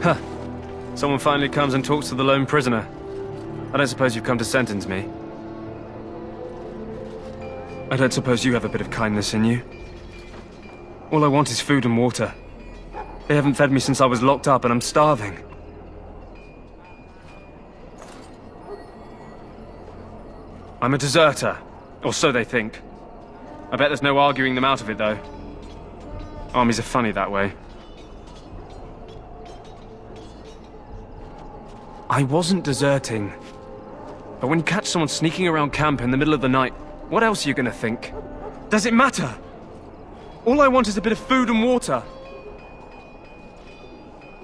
Huh. Someone finally comes and talks to the lone prisoner. I don't suppose you've come to sentence me. I don't suppose you have a bit of kindness in you. All I want is food and water. They haven't fed me since I was locked up and I'm starving. I'm a deserter, or so they think. I bet there's no arguing them out of it, though. Armies are funny that way. I wasn't deserting. But when you catch someone sneaking around camp in the middle of the night, what else are you gonna think? Does it matter? All I want is a bit of food and water.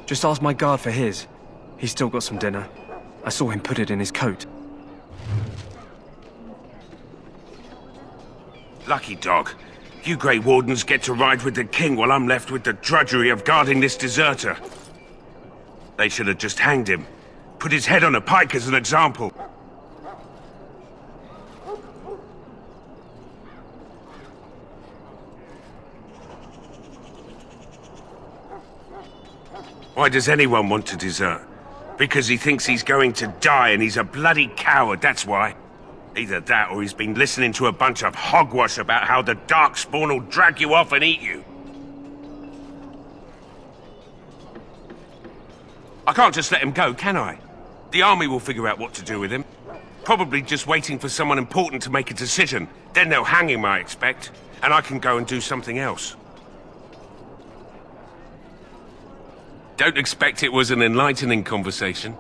Just ask my guard for his. He's still got some dinner. I saw him put it in his coat. Lucky dog. You Grey Wardens get to ride with the king while I'm left with the drudgery of guarding this deserter. They should have just hanged him. Put his head on a pike as an example. Why does anyone want to desert? Because he thinks he's going to die and he's a bloody coward, that's why. Either that or he's been listening to a bunch of hogwash about how the Darkspawn will drag you off and eat you. I can't just let him go, can I? The army will figure out what to do with him. Probably just waiting for someone important to make a decision. Then they'll hang him, I expect. And I can go and do something else. Don't expect it was an enlightening conversation.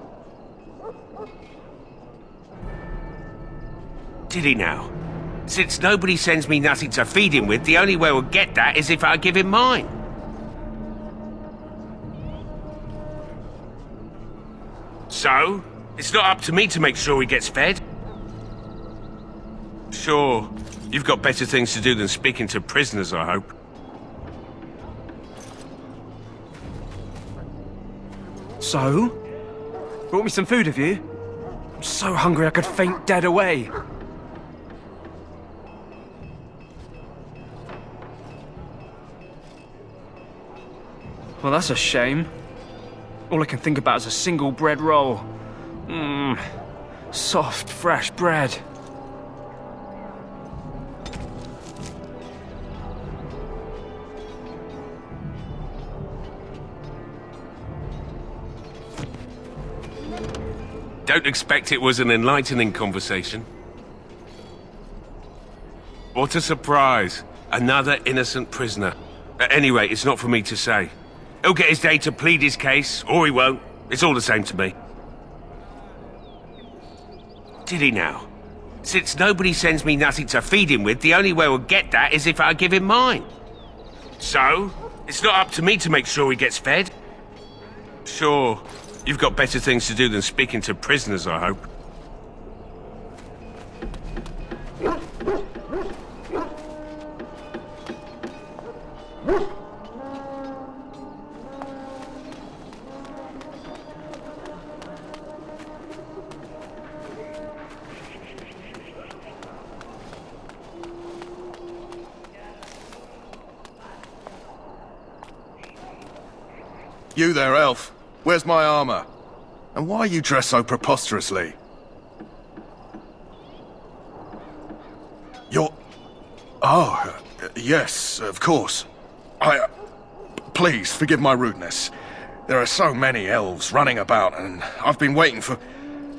Did he now? Since nobody sends me nothing to feed him with, the only way we'll get that is if I give him mine. So? It's not up to me to make sure he gets fed? Sure. You've got better things to do than speaking to prisoners, I hope. So? Brought me some food, have you? I'm so hungry I could faint dead away. Well, that's a shame. All I can think about is a single bread roll. Mmm. Soft, fresh bread. Don't expect it was an enlightening conversation. What a surprise. Another innocent prisoner. At any rate, it's not for me to say. He'll get his day to plead his case, or he won't. It's all the same to me. Did he now? Since nobody sends me nothing to feed him with, the only way we'll get that is if I give him mine. So? It's not up to me to make sure he gets fed? Sure. You've got better things to do than speaking to prisoners, I hope. You there, elf. Where's my armor? And why are you dressed so preposterously? You're... Oh, yes, of course. Please, forgive my rudeness. There are so many elves running about, and I've been waiting for...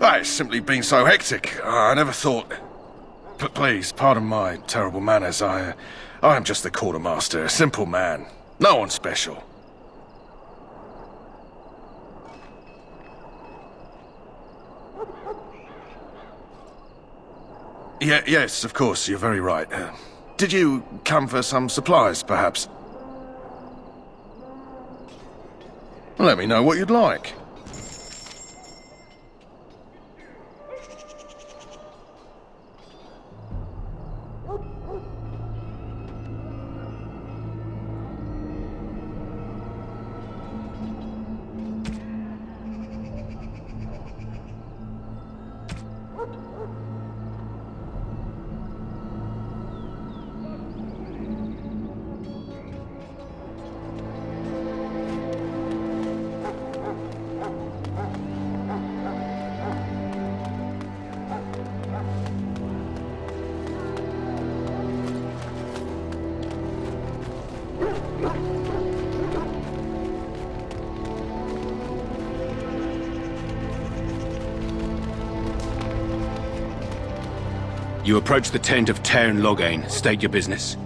It's simply been so hectic. I never thought... Please, pardon my terrible manners. I am just the quartermaster, a simple man. No one special. Yes, of course, you're very right. Did you come for some supplies, perhaps? Let me know what you'd like. You approach the tent of Tairn Loghain. State your business.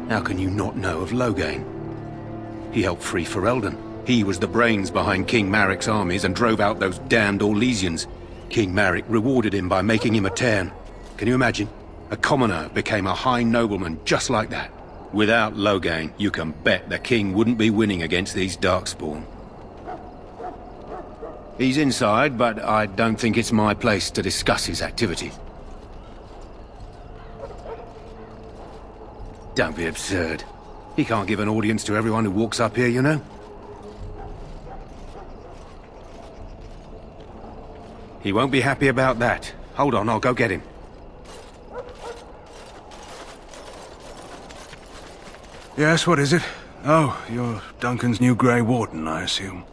How can you not know of Loghain? He helped free Ferelden. He was the brains behind King Maric's armies and drove out those damned Orlesians. King Maric rewarded him by making him a Tairn. Can you imagine? A commoner became a high nobleman just like that. Without Loghain, you can bet the king wouldn't be winning against these Darkspawn. He's inside, but I don't think it's my place to discuss his activities. Don't be absurd. He can't give an audience to everyone who walks up here, you know? He won't be happy about that. Hold on, I'll go get him. Yes, what is it? Oh, you're Duncan's new Grey Warden, I assume.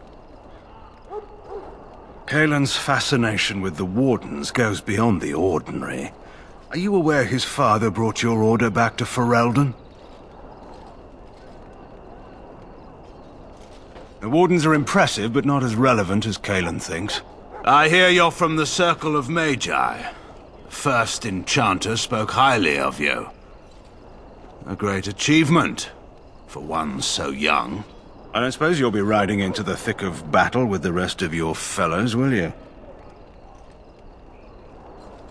Caelan's fascination with the Wardens goes beyond the ordinary. Are you aware his father brought your order back to Ferelden? The Wardens are impressive, but not as relevant as Caelan thinks. I hear you're from the Circle of Magi. The first enchanter spoke highly of you. A great achievement, for one so young. I don't suppose you'll be riding into the thick of battle with the rest of your fellows, will you?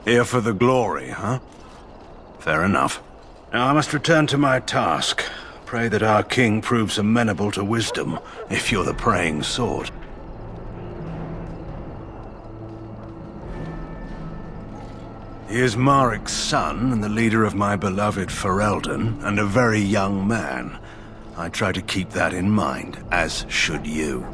Here for the glory, huh? Fair enough. Now I must return to my task. Pray that our king proves amenable to wisdom, if you're the praying sort. He is Maric's son, and the leader of my beloved Ferelden, and a very young man. I try to keep that in mind, as should you.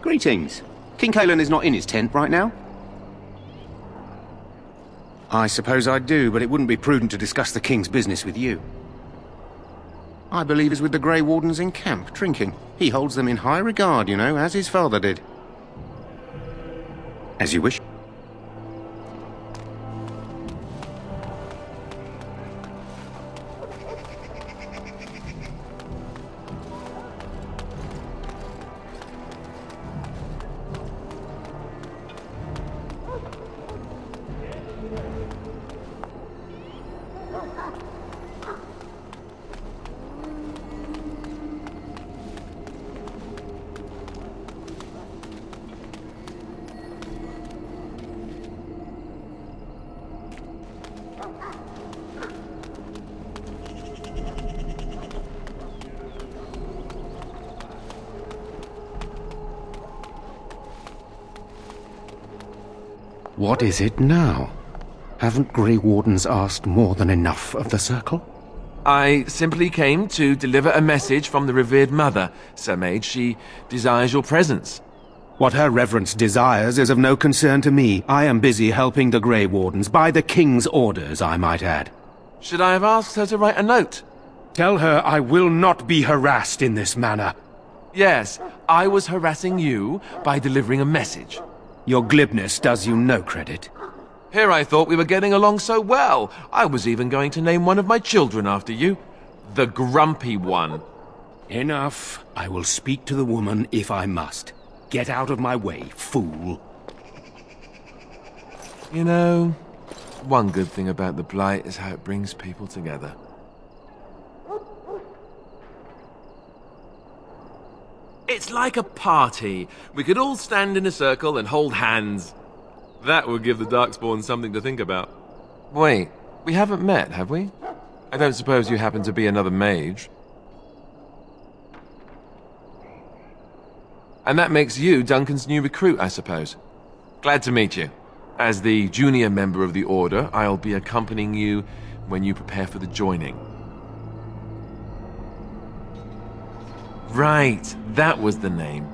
Greetings. King Caelan is not in his tent right now? I suppose I do, but it wouldn't be prudent to discuss the king's business with you. I believe he's with the Grey Wardens in camp, drinking. He holds them in high regard, you know, as his father did. As you wish. What is it now? Haven't Grey Wardens asked more than enough of the Circle? I simply came to deliver a message from the revered mother, Sir Mage. She desires your presence. What her reverence desires is of no concern to me. I am busy helping the Grey Wardens, by the king's orders, I might add. Should I have asked her to write a note? Tell her I will not be harassed in this manner. Yes, I was harassing you by delivering a message. Your glibness does you no credit. Here I thought we were getting along so well. I was even going to name one of my children after you. The Grumpy One. Enough. I will speak to the woman if I must. Get out of my way, fool. You know, one good thing about the Blight is how it brings people together. It's like a party. We could all stand in a circle and hold hands. That would give the Darkspawn something to think about. Wait, we haven't met, have we? I don't suppose you happen to be another mage. And that makes you Duncan's new recruit, I suppose. Glad to meet you. As the junior member of the Order, I'll be accompanying you when you prepare for the joining. Right, that was the name.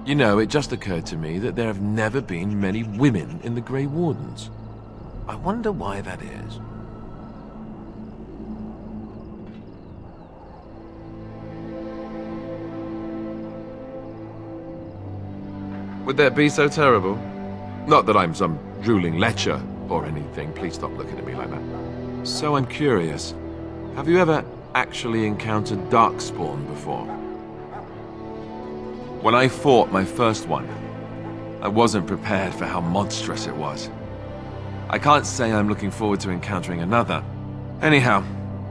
You know, it just occurred to me that there have never been many women in the Grey Wardens. I wonder why that is. Would that be so terrible? Not that I'm some drooling lecher or anything. Please stop looking at me like that. So I'm curious. Have you ever actually encountered Darkspawn before. When I fought my first one, I wasn't prepared for how monstrous it was. I can't say I'm looking forward to encountering another. Anyhow,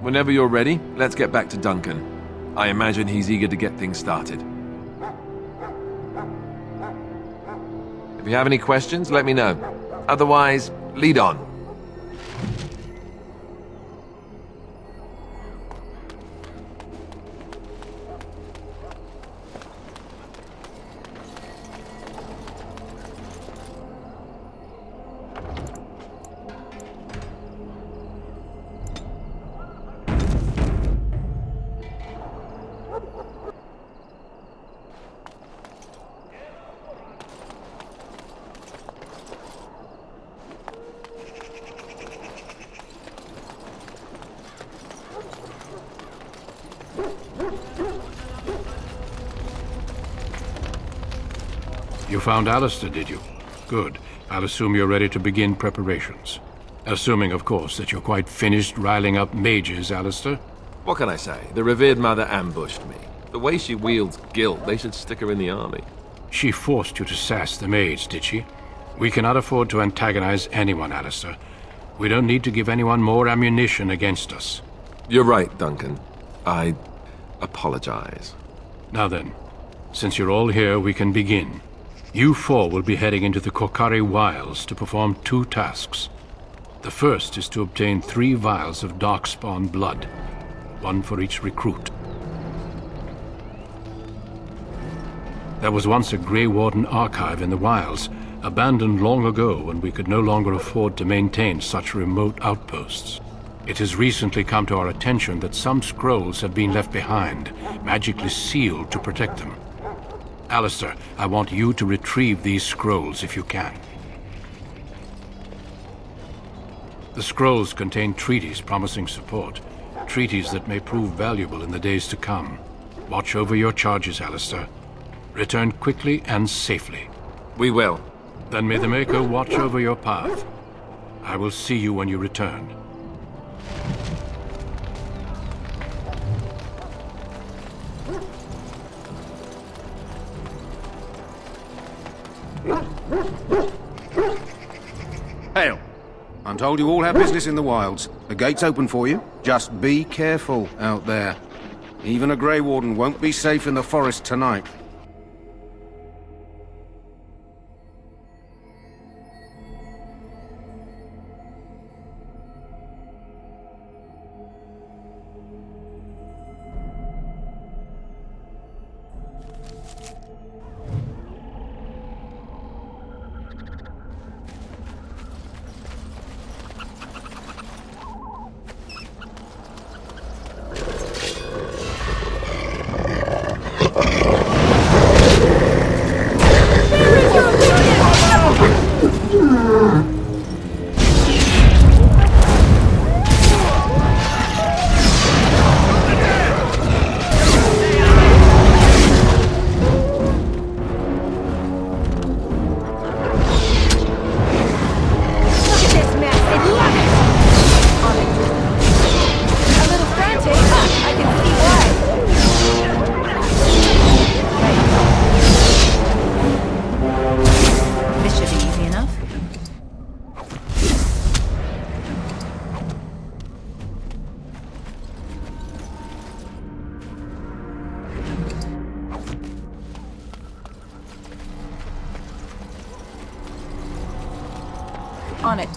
whenever you're ready, let's get back to Duncan. I imagine he's eager to get things started. If you have any questions, let me know. Otherwise, lead on. You found Alistair, did you? Good. I'll assume you're ready to begin preparations. Assuming, of course, that you're quite finished riling up mages, Alistair. What can I say? The revered mother ambushed me. The way she wields guilt, they should stick her in the army. She forced you to sass the mage, did she? We cannot afford to antagonize anyone, Alistair. We don't need to give anyone more ammunition against us. You're right, Duncan. I apologize. Now then, since you're all here, we can begin. You four will be heading into the Korcari Wilds to perform 2 tasks. The first is to obtain 3 vials of Darkspawn blood, 1 for each recruit. There was once a Grey Warden archive in the wilds, abandoned long ago when we could no longer afford to maintain such remote outposts. It has recently come to our attention that some scrolls have been left behind, magically sealed to protect them. Alistair, I want you to retrieve these scrolls if you can. The scrolls contain treaties promising support, treaties that may prove valuable in the days to come. Watch over your charges, Alistair. Return quickly and safely. We will. Then may the Maker watch over your path. I will see you when you return. Hail! I'm told you all have business in the wilds. The gate's open for you. Just be careful out there. Even a Grey Warden won't be safe in the forest tonight. On it.